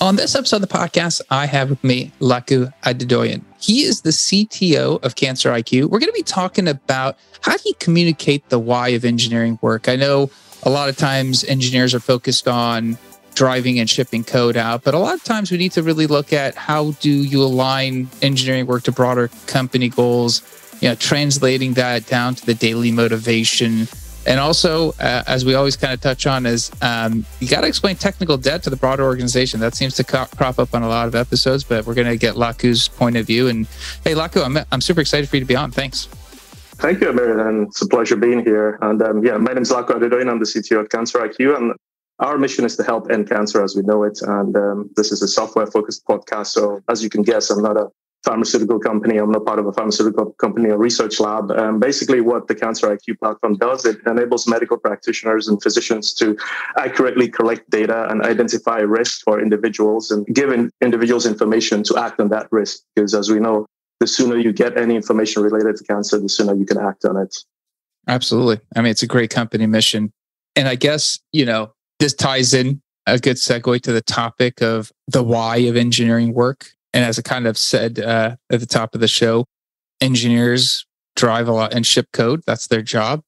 On this episode of the podcast, I have with me Laku Adedoyin. He is the CTO of Cancer IQ. We're going to be talking about how do you communicate the why of engineering work. I know a lot of times engineers are focused on driving and shipping code out, but a lot of times we need to really look at how do you align engineering work to broader company goals, translating that down to the daily motivation. And also, as we always kind of touch on, is you got to explain technical debt to the broader organization. That seems to crop up on a lot of episodes, but we're going to get Laku's point of view. And hey, Laku, I'm super excited for you to be on. Thanks. Thank you, Amir, and it's a pleasure being here. And my name is Laku Adedoyin. I'm the CTO at Cancer IQ, and our mission is to help end cancer as we know it. And this is a software-focused podcast. So as you can guess, I'm not a pharmaceutical company. I'm not part of a pharmaceutical company or research lab. Basically, what the Cancer IQ platform does, it enables medical practitioners and physicians to accurately collect data and identify risk for individuals and give individuals information to act on that risk. Because as we know, the sooner you get any information related to cancer, the sooner you can act on it. Absolutely. I mean, it's a great company mission. And I guess, this ties in a good segue to the topic of the why of engineering work. And as I kind of said at the top of the show, engineers drive a lot and ship code. That's their job.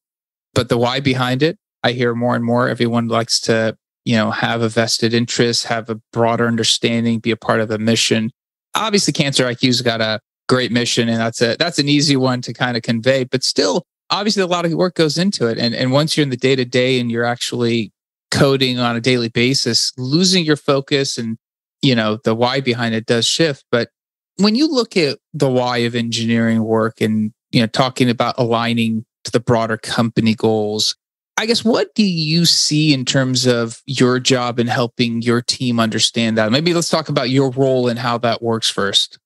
But the why behind it, I hear more and more. Everyone likes to, have a vested interest, have a broader understanding, be a part of the mission. Obviously, Cancer IQ's got a great mission, and that's an easy one to kind of convey. But still, obviously, a lot of work goes into it. And once you're in the day-to-day and you're actually coding on a daily basis, losing your focus and the why behind it does shift. But when you look at the why of engineering work and, talking about aligning to the broader company goals, I guess, what do you see in terms of your job in helping your team understand that? Maybe let's talk about your role and how that works first.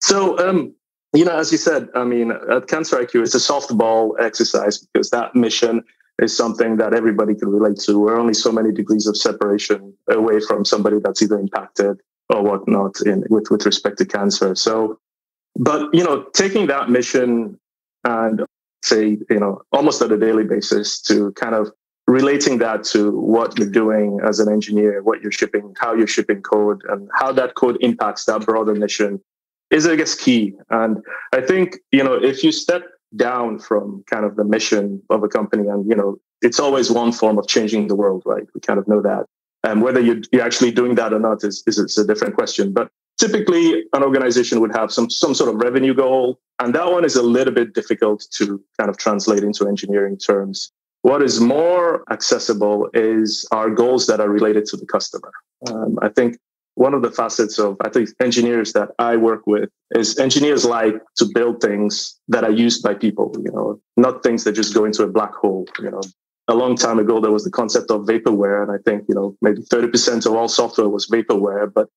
So, as you said, at Cancer IQ, it's a softball exercise because that mission is something that everybody can relate to. We're only so many degrees of separation away from somebody that's either impacted or whatnot with respect to cancer. So, but, taking that mission and say, almost at a daily basis to kind of relating that to what you're doing as an engineer, what you're shipping, how you're shipping code, and how that code impacts that broader mission is, I guess, key. And I think, if you step down from kind of the mission of a company, and it's always one form of changing the world, right? We kind of know that, and whether you're actually doing that or not is a different question. But typically, an organization would have some sort of revenue goal, and that one is a little bit difficult to kind of translate into engineering terms. What is more accessible is our goals that are related to the customer. I think one of the facets of, I think, engineers that I work with is engineers like to build things that are used by people, not things that just go into a black hole. A long time ago, there was the concept of vaporware. And I think, maybe 30% of all software was vaporware. But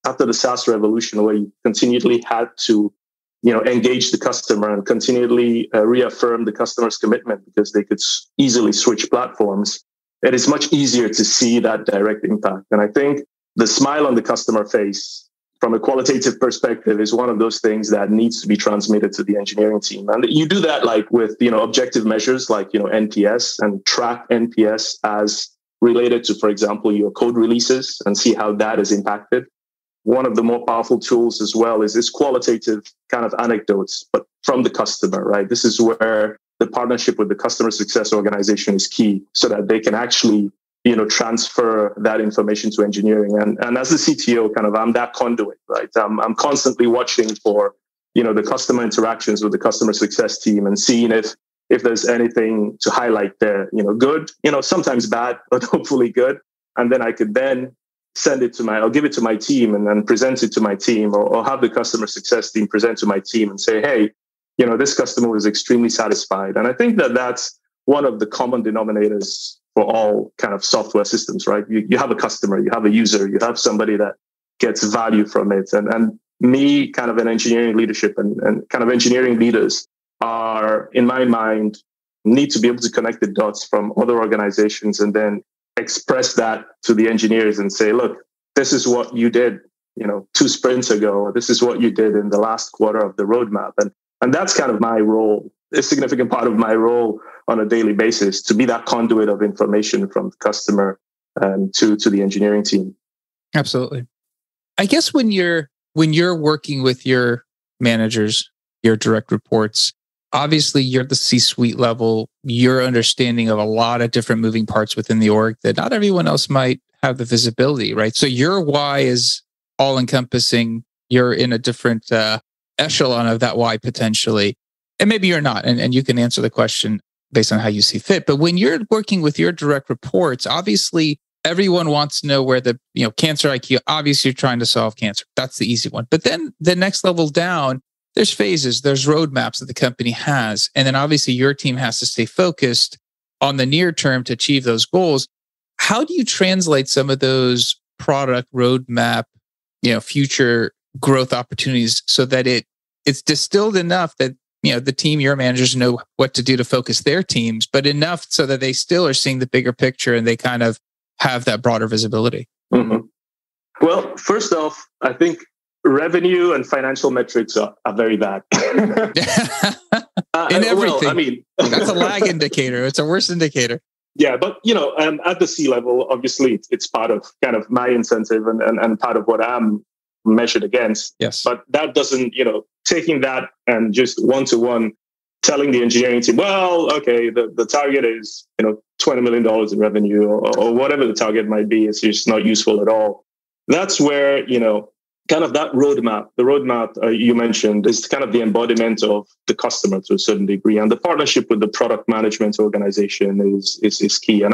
after the SaaS revolution, where you continually had to, engage the customer and continually reaffirm the customer's commitment because they could easily switch platforms, it is much easier to see that direct impact. And I think the smile on the customer face from a qualitative perspective is one of those things that needs to be transmitted to the engineering team. And you do that like with, objective measures like, NPS, and track NPS as related to, for example, your code releases and see how that is impacted. One of the more powerful tools as well is this qualitative kind of anecdotes, but from the customer, right? This is where the partnership with the customer success organization is key so that they can actually transfer that information to engineering. And as the CTO, I'm that conduit, right? I'm constantly watching for, the customer interactions with the customer success team and seeing if there's anything to highlight there, good, sometimes bad, but hopefully good. And then I could then I'll give it to my team and then present it to my team or have the customer success team present to my team and say, hey, this customer was extremely satisfied. And I think that that's one of the common denominators for all kind of software systems, right? You have a customer, you have a user, you have somebody that gets value from it. And me, kind of an engineering leadership and kind of engineering leaders are, in my mind, need to be able to connect the dots from other organizations and then express that to the engineers and say, look, this is what you did, 2 sprints ago. This is what you did in the last quarter of the roadmap. And that's kind of my role, a significant part of my role on a daily basis, to be that conduit of information from the customer to the engineering team. Absolutely. I guess when you're working with your managers, your direct reports, obviously you're at the C-suite level, you're understanding of a lot of different moving parts within the org that not everyone else might have the visibility, right? So your why is all encompassing. You're in a different echelon of that why potentially. And maybe you're not. And you can answer the question based on how you see fit. But when you're working with your direct reports, obviously everyone wants to know where the, cancer IQ, obviously you're trying to solve cancer. That's the easy one. But then the next level down, there's phases, there's roadmaps that the company has. And then obviously your team has to stay focused on the near term to achieve those goals. How do you translate some of those product roadmap, future growth opportunities so that it's distilled enough that, the team, your managers know what to do to focus their teams, but enough so that they still are seeing the bigger picture and they kind of have that broader visibility? Mm-hmm. Well, first off, I think revenue and financial metrics are very bad. In everything. That's a lag indicator. It's a worse indicator. Yeah, but at the C level, obviously, it's part of kind of my incentive and part of what I'm measured against. Yes. But that doesn't, taking that and just one-to-one telling the engineering team, well, okay, the target is, $20 million in revenue or whatever the target might be, it's just not useful at all. That's where, kind of that roadmap, the roadmap you mentioned is kind of the embodiment of the customer to a certain degree. And the partnership with the product management organization is key. And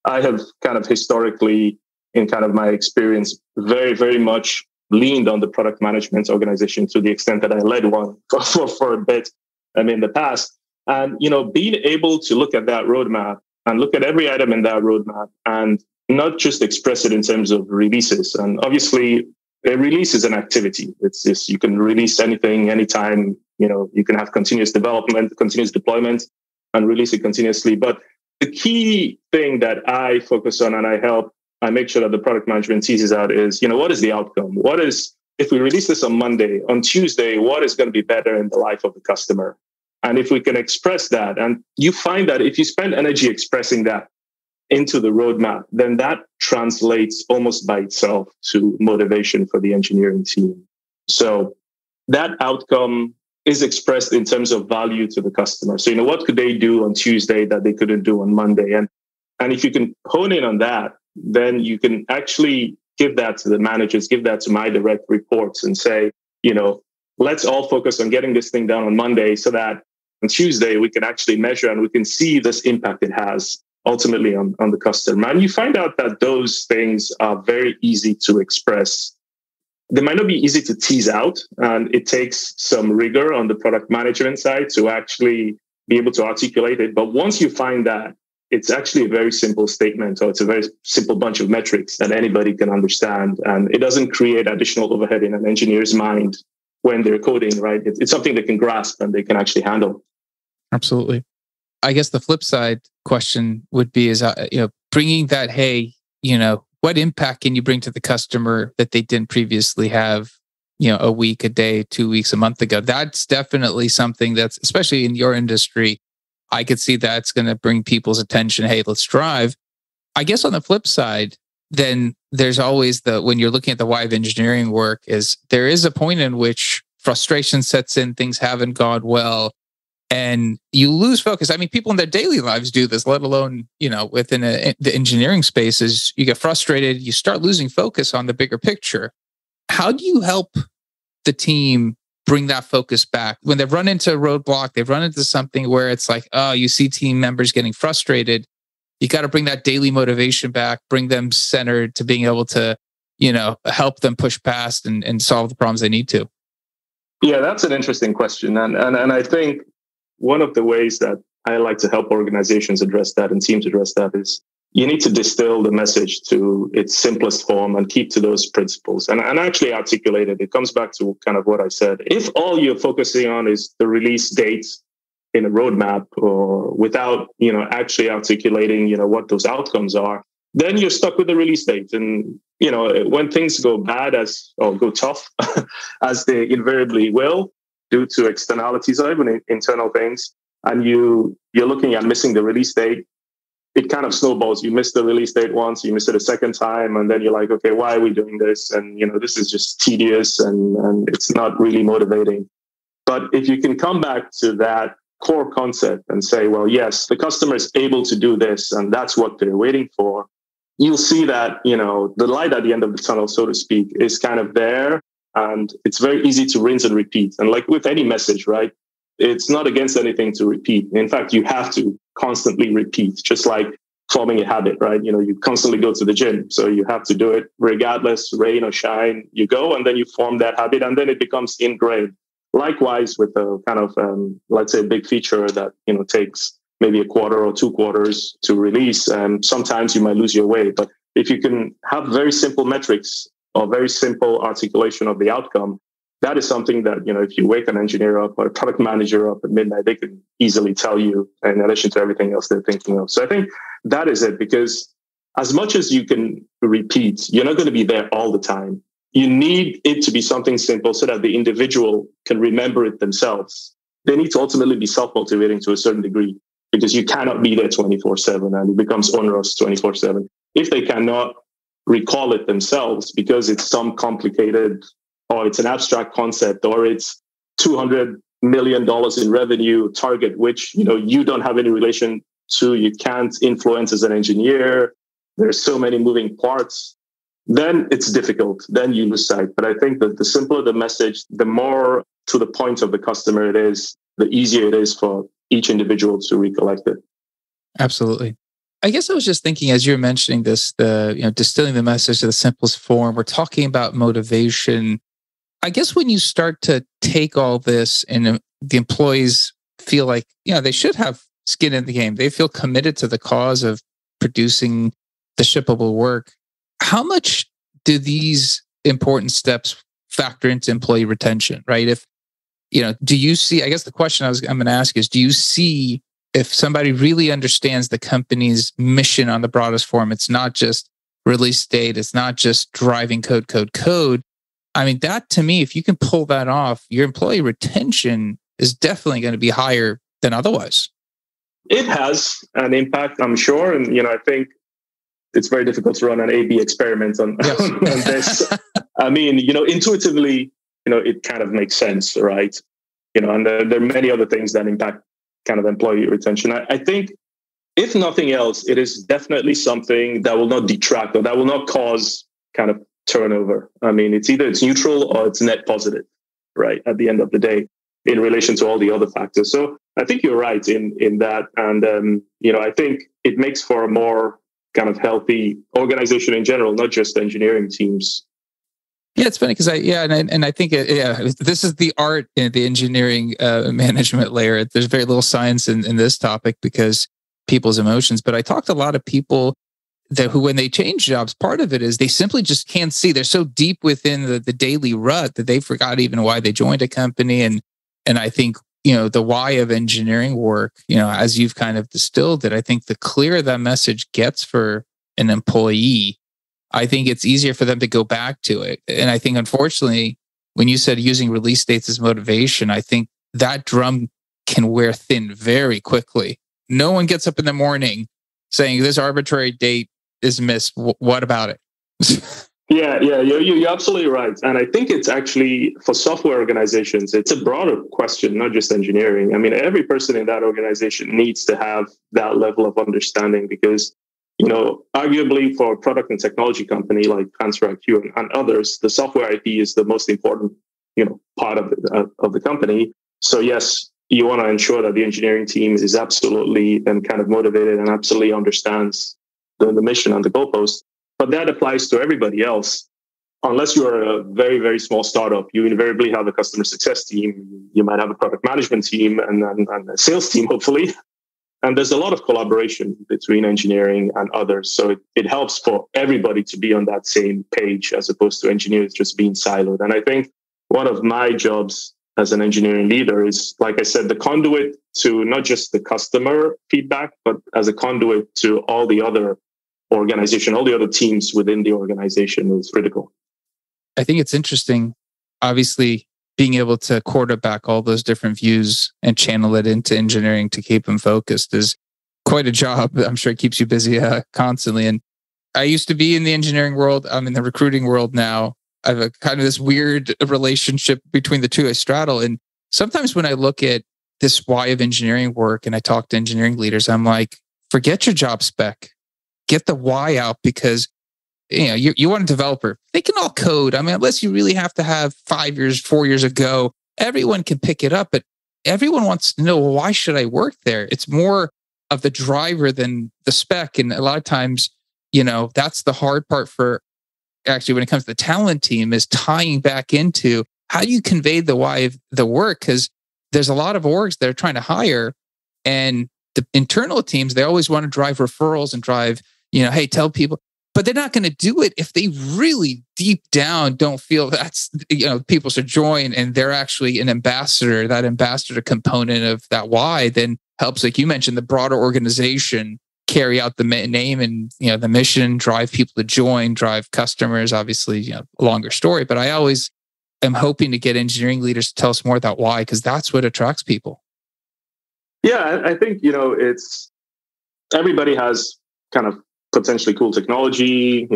I have kind of historically, in kind of my experience, very, very much leaned on the product management organization to the extent that I led one for a bit in the past. And, being able to look at that roadmap and look at every item in that roadmap and not just express it in terms of releases. And obviously, a release is an activity. It's just, you can release anything, anytime, you can have continuous development, continuous deployment, and release it continuously. But the key thing that I focus on and I make sure that the product management teases out is, what is the outcome? What is, if we release this on Monday, on Tuesday, what is going to be better in the life of the customer? And if we can express that, and you find that if you spend energy expressing that into the roadmap, then that translates almost by itself to motivation for the engineering team. So that outcome is expressed in terms of value to the customer. So, what could they do on Tuesday that they couldn't do on Monday? And if you can hone in on that, then you can actually give that to the managers, give that to my direct reports and say, let's all focus on getting this thing done on Monday so that on Tuesday we can actually measure and we can see this impact it has ultimately on the customer. And you find out that those things are very easy to express. They might not be easy to tease out, and it takes some rigor on the product management side to actually be able to articulate it. But once you find that, it's actually a very simple statement, or it's a very simple bunch of metrics that anybody can understand. And it doesn't create additional overhead in an engineer's mind when they're coding, right? It's something they can grasp and they can actually handle. Absolutely. I guess the flip side question would be bringing that, hey, what impact can you bring to the customer that they didn't previously have, a week, a day, 2 weeks, a month ago? That's definitely something that's, especially in your industry, I could see that's going to bring people's attention. Hey, let's drive. I guess on the flip side, then there's always when you're looking at the why of engineering work, is there is a point in which frustration sets in, things haven't gone well, and you lose focus. I mean, people in their daily lives do this, let alone, within the engineering spaces, you get frustrated, you start losing focus on the bigger picture. How do you help the team bring that focus back when they've run into a roadblock, they've run into something where it's like, oh, you see team members getting frustrated? You got to bring that daily motivation back, bring them centered to being able to, help them push past and solve the problems they need to. Yeah, that's an interesting question. And I think one of the ways that I like to help organizations address that and teams address that is you need to distill the message to its simplest form and keep to those principles and actually articulate it. It comes back to kind of what I said. If all you're focusing on is the release date in a roadmap or without, actually articulating, what those outcomes are, then you're stuck with the release date. And, when things go bad or go tough, as they invariably will due to externalities or even internal things, and you're looking at missing the release date, it kind of snowballs. You miss the release date once, you miss it a second time, and then you're like, okay, why are we doing this? And, this is just tedious and it's not really motivating. But if you can come back to that core concept and say, well, yes, the customer is able to do this, and that's what they're waiting for, you'll see that, the light at the end of the tunnel, so to speak, is kind of there. And it's very easy to rinse and repeat. And like with any message, right? It's not against anything to repeat. In fact, you have to constantly repeat, just like forming a habit, right? You constantly go to the gym. So you have to do it regardless, rain or shine, you go, and then you form that habit, and then it becomes ingrained. Likewise, with a kind of, let's say, a big feature that, takes maybe a quarter or 2 quarters to release, sometimes you might lose your way. But if you can have very simple metrics or very simple articulation of the outcome, that is something that, if you wake an engineer up or a product manager up at midnight, they can easily tell you in addition to everything else they're thinking of. So I think that is it, because as much as you can repeat, you're not going to be there all the time. You need it to be something simple so that the individual can remember it themselves. They need to ultimately be self-motivating to a certain degree, because you cannot be there 24/7 and it becomes onerous 24/7. If they cannot recall it themselves because it's some complicated, or it's an abstract concept, or it's $200 million in revenue target, which, you don't have any relation to, you can't influence as an engineer. There's so many moving parts. Then it's difficult. Then you lose sight. But I think that the simpler the message, the more to the point of the customer it is, the easier it is for each individual to recollect it. Absolutely. I guess I was just thinking, as you're mentioning this, distilling the message to the simplest form, we're talking about motivation. I guess when you start to take all this and the employees feel like, they should have skin in the game, they feel committed to the cause of producing the shippable work. How much do these important steps factor into employee retention, right? If, do you see, I guess the question I'm going to ask is, do you see if somebody really understands the company's mission on the broadest form, it's not just release date, it's not just driving code. I mean, that to me, if you can pull that off, your employee retention is definitely going to be higher than otherwise. It has an impact, I'm sure. And, I think it's very difficult to run an A/B experiment on this. I mean, intuitively, it kind of makes sense, right? And there are many other things that impact kind of employee retention. I think, if nothing else, it is definitely something that will not detract or that will not cause kind of turnover. I mean, it's either it's neutral or it's net positive, right? At the end of the day, in relation to all the other factors. So I think you're right in that. And, I think it makes for a more kind of healthy organization in general, not just engineering teams. Yeah, it's funny because I think this is the art in the engineering management layer. There's very little science in this topic because people's emotions. But I talked to a lot of people who, when they change jobs, part of it is they simply just can't see. They're so deep within the daily rut that they forgot even why they joined a company. And I think, the why of engineering work, as you've kind of distilled it, I think the clearer that message gets for an employee, I think it's easier for them to go back to it. And I think, unfortunately, when you said using release dates as motivation, I think that drum can wear thin very quickly. No one gets up in the morning saying this arbitrary date is missed. What about it? Yeah, you're absolutely right. And I think it's actually, for software organizations, it's a broader question, not just engineering. I mean, every person in that organization needs to have that level of understanding because, arguably for a product and technology company like TransferIQ and others, the software IP is the most important, part of the company. So yes, you want to ensure that the engineering team is absolutely and kind of motivated and absolutely understands the mission and the goalpost. But that applies to everybody else. Unless you are a very, very small startup, you invariably have a customer success team. You might have a product management team and a sales team, hopefully. And there's a lot of collaboration between engineering and others. So it helps for everybody to be on that same page as opposed to engineers just being siloed. And I think one of my jobs as an engineering leader is, like I said, the conduit to not just the customer feedback, but as a conduit to all the other organization, all the other teams within the organization is critical. I think it's interesting, obviously, being able to quarterback all those different views and channel it into engineering to keep them focused is quite a job. I'm sure it keeps you busy constantly. And I used to be in the engineering world. I'm in the recruiting world now. I have a kind of this weird relationship between the two I straddle. And sometimes when I look at this why of engineering work and I talk to engineering leaders, I'm like, forget your job spec, get the why out, because you want a developer. They can all code. I mean, unless you really have to have 5 years, 4 years ago, everyone can pick it up. But everyone wants to know, well, why should I work there? It's more of the driver than the spec. And a lot of times, that's the hard part for actually when it comes to the talent team, is tying back into how do you convey the why of the work? Because there's a lot of orgs that are trying to hire, and the internal teams, they always want to drive referrals and drive, hey, tell people, but they're not going to do it if they really deep down don't feel that's, people should join and they're actually an ambassador. That ambassador component of that why then helps, like you mentioned, the broader organization carry out the name and the mission, drive people to join, drive customers. Obviously, a longer story, but I always am hoping to get engineering leaders to tell us more about why, because that's what attracts people. Yeah, I think it's everybody has kind of potentially cool technology,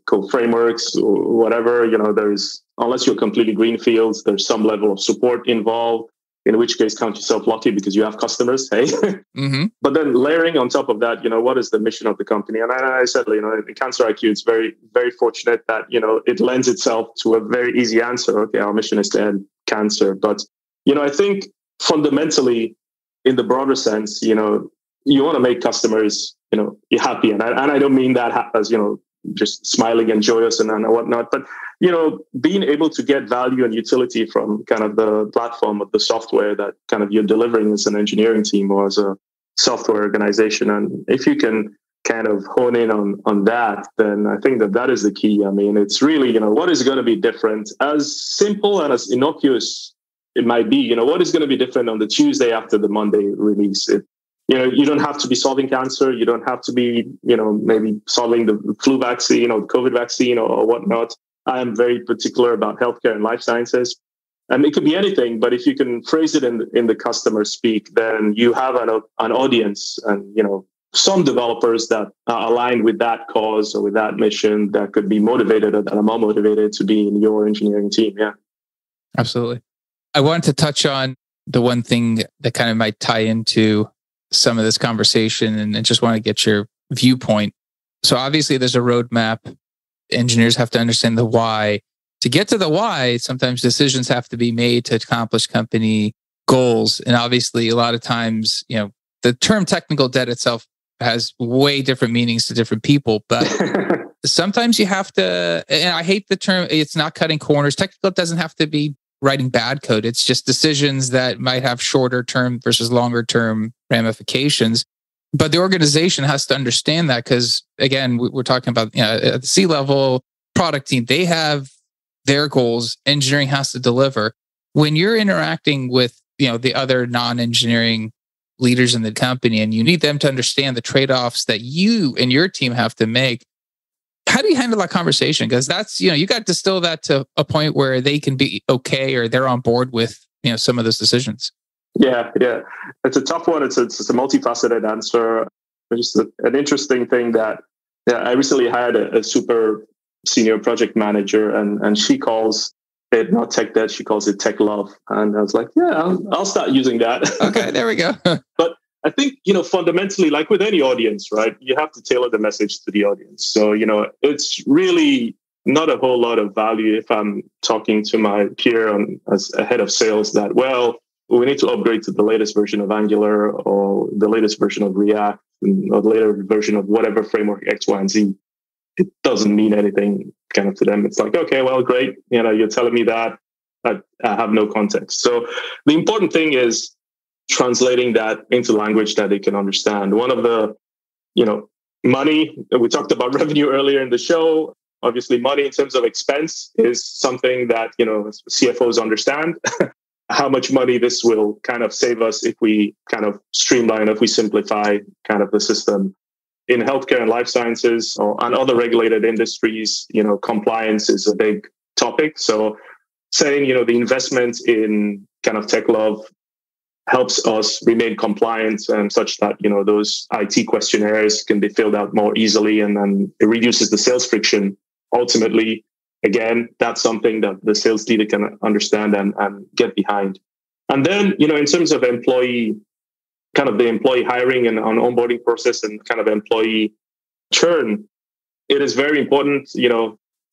cool frameworks, or whatever. There's, unless you're completely greenfields, there's some level of support involved. In which case, count yourself lucky because you have customers, hey? Mm-hmm. But then layering on top of that, what is the mission of the company? And I said, in Cancer IQ, it's very, very fortunate that, it lends itself to a very easy answer. Okay, our mission is to end cancer. But, I think fundamentally, in the broader sense, you want to make customers, happy. And I don't mean that as, just smiling and joyous and whatnot, but being able to get value and utility from kind of the platform of the software that kind of you're delivering as an engineering team or as a software organization. And if you can kind of hone in on that, then I think that is the key. I mean, it's really, what is going to be different? As simple and as innocuous it might be, what is going to be different on the Tuesday after the Monday release? You don't have to be solving cancer. You don't have to be, maybe solving the flu vaccine or the COVID vaccine or whatnot. I am very particular about healthcare and life sciences. And it could be anything, but if you can phrase it in the customer speak, then you have an audience and, some developers that are aligned with that cause or with that mission that could be motivated or that are more motivated to be in your engineering team. Yeah. Absolutely. I wanted to touch on the one thing that kind of might tie into some of this conversation and just want to get your viewpoint. So obviously there's a roadmap. Engineers have to understand the why. To get to the why, sometimes decisions have to be made to accomplish company goals. And obviously a lot of times, the term technical debt itself has way different meanings to different people, but sometimes you have to, and I hate the term, it's not cutting corners. Technical doesn't have to be writing bad code. It's just decisions that might have shorter term versus longer term ramifications. But the organization has to understand that because, again, we're talking about at the C-level product team, they have their goals. Engineering has to deliver. When you're interacting with the other non-engineering leaders in the company, and you need them to understand the trade-offs that you and your team have to make, how do you handle that conversation? Because that's, you got to distill that to a point where they can be okay or they're on board with, some of those decisions. Yeah. It's a tough one. It's a multifaceted answer. Just an interesting thing that I recently hired a super senior project manager and she calls it not tech debt, she calls it tech love. And I was like, yeah, I'll start using that. Okay, there we go. But I think, fundamentally, like with any audience, right, you have to tailor the message to the audience. So, it's really not a whole lot of value if I'm talking to my peer as a head of sales that, well, we need to upgrade to the latest version of Angular or the latest version of React or the later version of whatever framework X, Y, and Z. It doesn't mean anything kind of to them. It's like, okay, well, great. You're telling me that, but I have no context. So the important thing is translating that into language that they can understand. One of the, money, we talked about revenue earlier in the show. Obviously, money in terms of expense is something that, CFOs understand. How much money this will kind of save us if we kind of streamline, if we simplify kind of the system. In healthcare and life sciences and other regulated industries, compliance is a big topic. So saying, the investment in kind of tech love helps us remain compliant and such that, those IT questionnaires can be filled out more easily, and then it reduces the sales friction. Ultimately, again, that's something that the sales leader can understand and get behind. And then, in terms of the employee hiring and onboarding process and kind of employee churn, it is very important.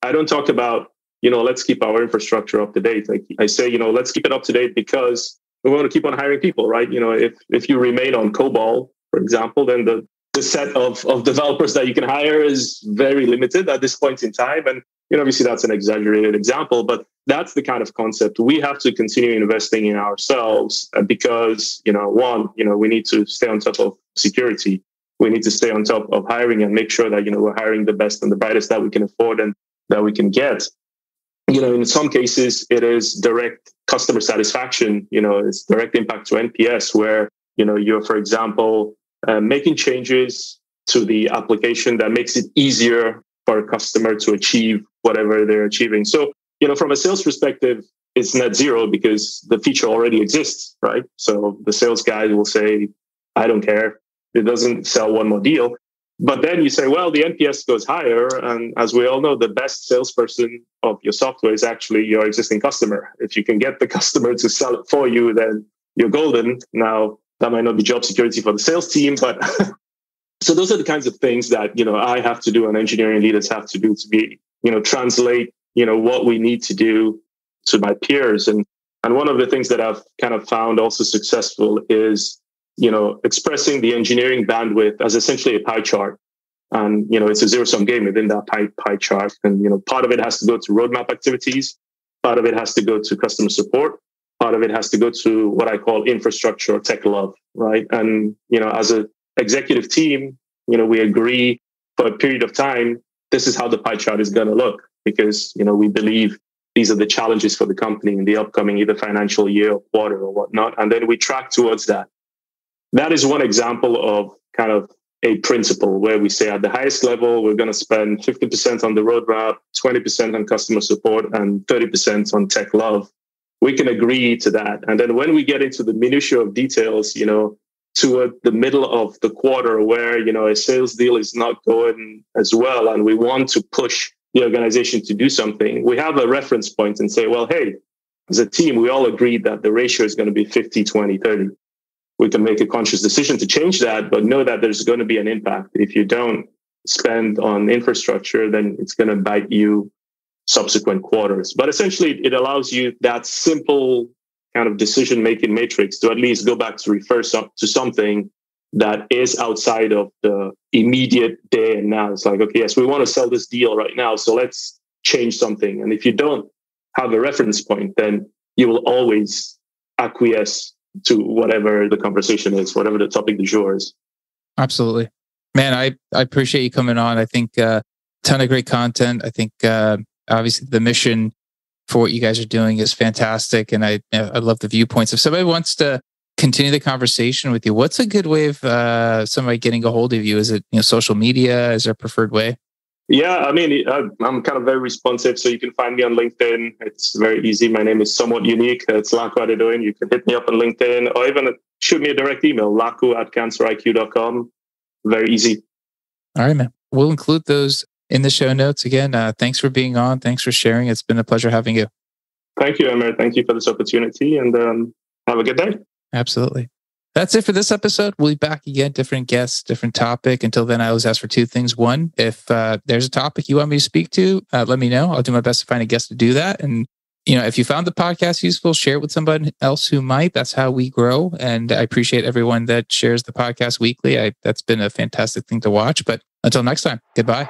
I don't talk about, let's keep our infrastructure up to date. Like I say, let's keep it up to date because we want to keep on hiring people, right? If you remain on COBOL, for example, then the set of developers that you can hire is very limited at this point in time. And, obviously that's an exaggerated example, but that's the kind of concept. We have to continue investing in ourselves because, we need to stay on top of security. We need to stay on top of hiring and make sure that, we're hiring the best and the brightest that we can afford and that we can get. In some cases, it is direct customer satisfaction. It's direct impact to NPS where, you're, for example, making changes to the application that makes it easier for a customer to achieve whatever they're achieving. So, from a sales perspective, it's net zero because the feature already exists, right? So the sales guy will say, I don't care. It doesn't sell one more deal. But then you say, well, the NPS goes higher. And as we all know, the best salesperson of your software is actually your existing customer. If you can get the customer to sell it for you, then you're golden. Now, that might not be job security for the sales team, but so those are the kinds of things that, I have to do and engineering leaders have to do to be, translate, what we need to do to my peers. And one of the things that I've kind of found also successful is, expressing the engineering bandwidth as essentially a pie chart. And, it's a zero-sum game within that pie chart. And, part of it has to go to roadmap activities. Part of it has to go to customer support. Part of it has to go to what I call infrastructure or tech love, right? And, as an executive team, we agree for a period of time, this is how the pie chart is going to look because, we believe these are the challenges for the company in the upcoming either financial year or quarter or whatnot. And then we track towards that. That is one example of kind of a principle where we say at the highest level, we're going to spend 50% on the roadmap, 20% on customer support, and 30% on tech love. We can agree to that. And then when we get into the minutiae of details, toward the middle of the quarter where, a sales deal is not going as well, and we want to push the organization to do something, we have a reference point and say, well, hey, as a team, we all agreed that the ratio is going to be 50, 20, 30. We can make a conscious decision to change that, but know that there's going to be an impact. If you don't spend on infrastructure, then it's going to bite you subsequent quarters. But essentially, it allows you that simple kind of decision-making matrix to at least go back to refer to something that is outside of the immediate day and now. It's like, okay, yes, we want to sell this deal right now, so let's change something. And if you don't have a reference point, then you will always acquiesce to whatever the conversation is, whatever the topic du jour is. Absolutely. Man, I appreciate you coming on. I think a ton of great content. I think obviously the mission for what you guys are doing is fantastic. And I love the viewpoints. If somebody wants to continue the conversation with you, what's a good way of somebody getting a hold of you? Is it social media? Is there a preferred way? Yeah, I mean, I'm kind of very responsive, so you can find me on LinkedIn. It's very easy. My name is somewhat unique. It's Laku Adedoyin. You can hit me up on LinkedIn or even shoot me a direct email, laku@canceriq.com. Very easy. All right, man. We'll include those in the show notes. Again, thanks for being on. Thanks for sharing. It's been a pleasure having you. Thank you, Amir. Thank you for this opportunity, and have a good day. Absolutely. That's it for this episode. We'll be back again, different guests, different topic. Until then, I always ask for two things. One, if there's a topic you want me to speak to, let me know. I'll do my best to find a guest to do that. And, if you found the podcast useful, share it with somebody else who might. That's how we grow. And I appreciate everyone that shares the podcast weekly. That's been a fantastic thing to watch. But until next time, goodbye.